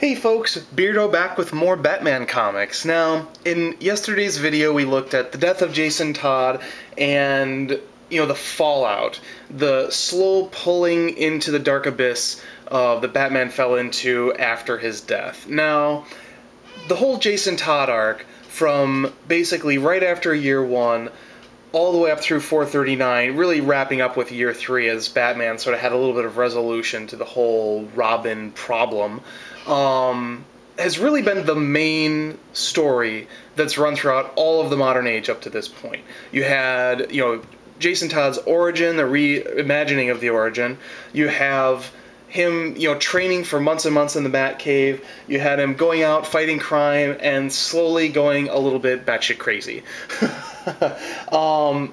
Hey folks, Beardo back with more Batman comics. Now, in yesterday's video we looked at the death of Jason Todd and, the fallout, the slow pulling into the dark abyss that Batman fell into after his death. Now, the whole Jason Todd arc, from basically right after year one, all the way up through 439, really wrapping up with year 3 as Batman sort of had a little bit of resolution to the whole Robin problem, has really been the main story that's run throughout all of the modern age up to this point. You had, Jason Todd's origin, the reimagining of the origin. You have him, training for months and months in the Batcave. You had him going out, fighting crime, and slowly going a little bit batshit crazy.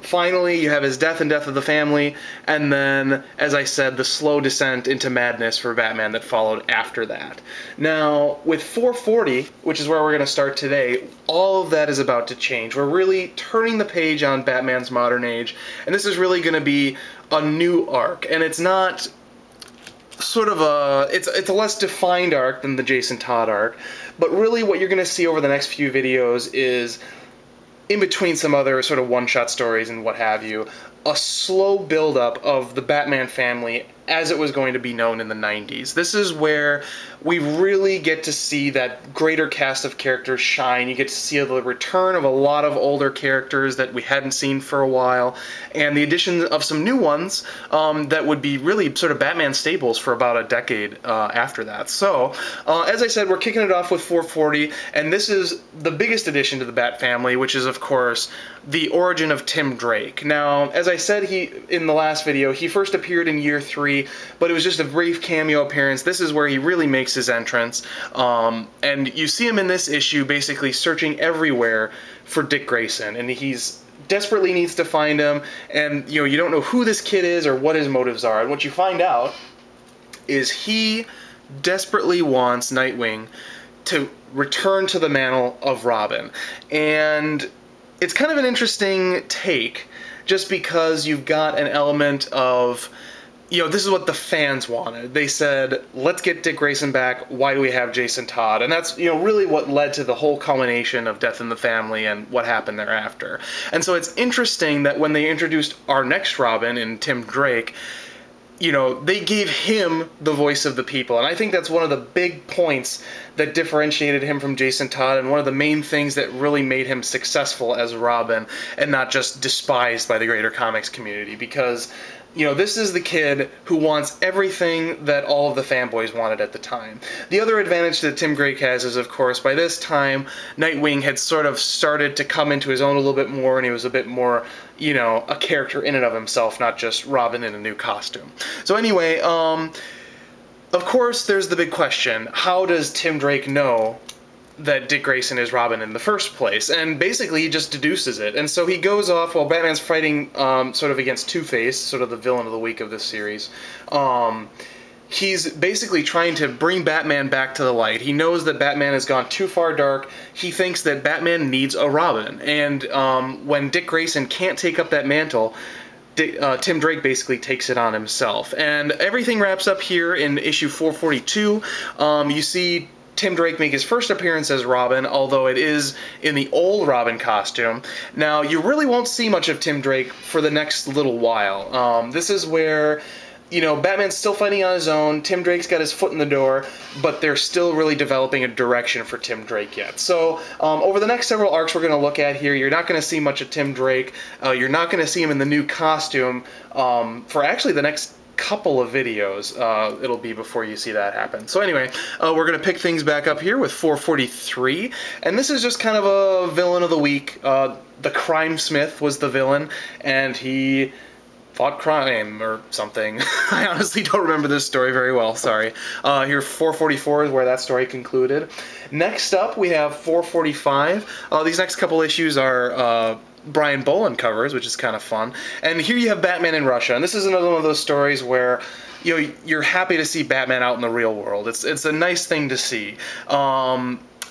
Finally, you have his death and death of the family, and then, as I said, the slow descent into madness for Batman that followed after that. Now, with 440, which is where we're going to start today, all of that is about to change. We're really turning the page on Batman's modern age, and this is really going to be a new arc, and it's not sort of it's a less defined arc than the Jason Todd arc, but really what you're going to see over the next few videos is, in between some other sort of one-shot stories and what have you, a slow build-up of the Batman family as it was going to be known in the 90s. This is where we really get to see that greater cast of characters shine. You get to see the return of a lot of older characters that we hadn't seen for a while, and the addition of some new ones that would be really sort of Batman staples for about a decade after that. So, as I said, we're kicking it off with 440, and this is the biggest addition to the Bat family, which is, of course, the origin of Tim Drake. Now, as I said in the last video, he first appeared in year 3, but it was just a brief cameo appearance. This is where he really makes his entrance, and you see him in this issue basically searching everywhere for Dick Grayson, and he's desperately needs to find him, and you don't know who this kid is or what his motives are, and what you find out is he desperately wants Nightwing to return to the mantle of Robin. And it's kind of an interesting take, just because you've got an element of, this is what the fans wanted. They said, let's get Dick Grayson back, why do we have Jason Todd? And that's, really what led to the whole culmination of Death in the Family and what happened thereafter. And so it's interesting that when they introduced our next Robin in Tim Drake, they gave him the voice of the people. And I think that's one of the big points that differentiated him from Jason Todd, and one of the main things that really made him successful as Robin, and not just despised by the greater comics community. Because, this is the kid who wants everything that all of the fanboys wanted at the time. The other advantage that Tim Drake has is, of course, by this time, Nightwing had sort of started to come into his own a little bit more, and he was a bit more, a character in and of himself, not just Robin in a new costume. So anyway, of course, there's the big question. How does Tim Drake know that Dick Grayson is Robin in the first place? And basically he just deduces it. And so he goes off while Batman's fighting sort of against Two-Face, sort of the villain of the week of this series. He's basically trying to bring Batman back to the light. He knows that Batman has gone too far dark. He thinks that Batman needs a Robin. And when Dick Grayson can't take up that mantle, Tim Drake basically takes it on himself. And everything wraps up here in issue 442. You see Tim Drake make his first appearance as Robin, although it is in the old Robin costume. Now, you really won't see much of Tim Drake for the next little while. This is where, Batman's still fighting on his own, Tim Drake's got his foot in the door, but they're still really developing a direction for Tim Drake yet. So, over the next several arcs we're going to look at here, you're not going to see much of Tim Drake. You're not going to see him in the new costume for actually the next couple of videos. It'll be before you see that happen. So anyway, we're going to pick things back up here with 443, and this is just kind of a villain of the week. The Crime Smith was the villain, and he fought crime or something. I honestly don't remember this story very well, sorry. Here 444 is where that story concluded. Next up we have 445. These next couple issues are Brian Boland covers, which is kind of fun. And here you have Batman in Russia, and this is another one of those stories where you're happy to see Batman out in the real world. It's a nice thing to see.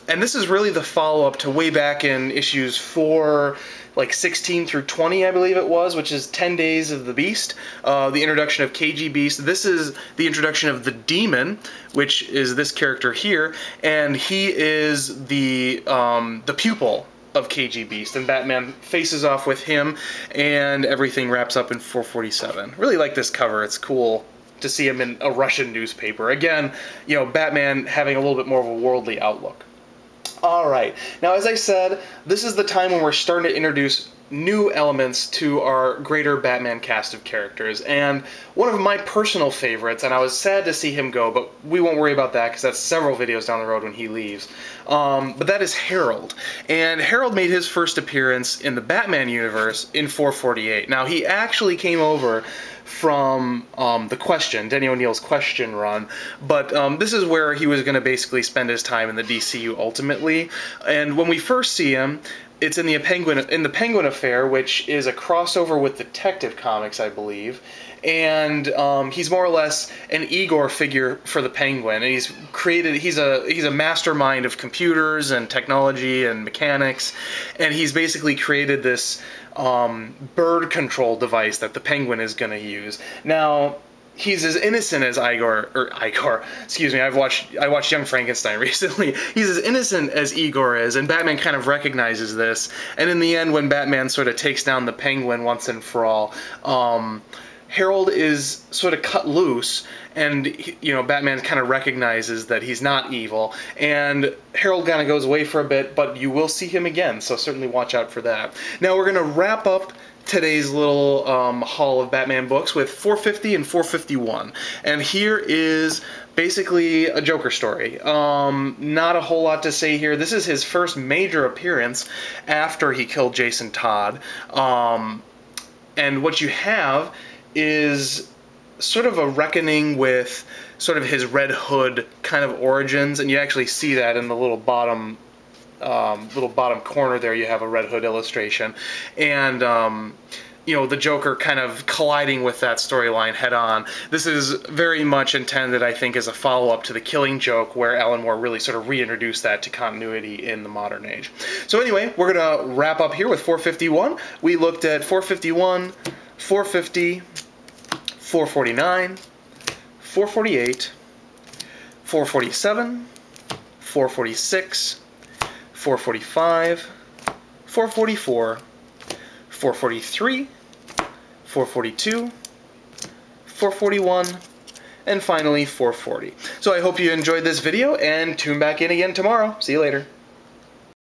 And this is really the follow-up to way back in issues 16 through 20, I believe it was, which is 10 Days of the Beast, the introduction of KG Beast. This is the introduction of the Demon, which is this character here, and he is the pupil of KG Beast, and Batman faces off with him, and everything wraps up in 447. Really like this cover. It's cool to see him in a Russian newspaper. Again, you know, Batman having a little bit more of a worldly outlook. Alright, now as I said, this is the time when we're starting to introduce new elements to our greater Batman cast of characters, and one of my personal favorites, and I was sad to see him go, but we won't worry about that because that's several videos down the road when he leaves, but that is Harold. And Harold made his first appearance in the Batman universe in 448. Now, he actually came over from Denny O'Neil's Question run, but this is where he was going to basically spend his time in the DCU ultimately. And when we first see him, it's in the Penguin Affair, which is a crossover with Detective Comics, I believe. And he's more or less an Igor figure for the Penguin, and he's a mastermind of computers and technology and mechanics, and he's basically created this bird control device that the Penguin is going to use. Now, he's as innocent as Igor, excuse me, I watched Young Frankenstein recently. He's as innocent as Igor is, and Batman kind of recognizes this, and in the end, when Batman sort of takes down the Penguin once and for all, Harold is sort of cut loose, and you know, Batman kind of recognizes that he's not evil, and Harold kind of goes away for a bit, but you will see him again, so certainly watch out for that. Now we're going to wrap up today's little haul of Batman books with 450 and 451, and here is basically a Joker story. Not a whole lot to say here. This is his first major appearance after he killed Jason Todd, and what you have is sort of a reckoning with sort of his Red Hood kind of origins, and you actually see that in the little bottom corner there. You have a Red Hood illustration, and you know, the Joker kind of colliding with that storyline head on. This is very much intended, I think, as a follow-up to The Killing Joke, where Alan Moore really sort of reintroduced that to continuity in the modern age. So anyway, we're gonna wrap up here with 451. We looked at 451, 450, 449, 448, 447, 446, 445, 444, 443, 442, 441, and finally 440. So I hope you enjoyed this video, and tune back in again tomorrow. See you later.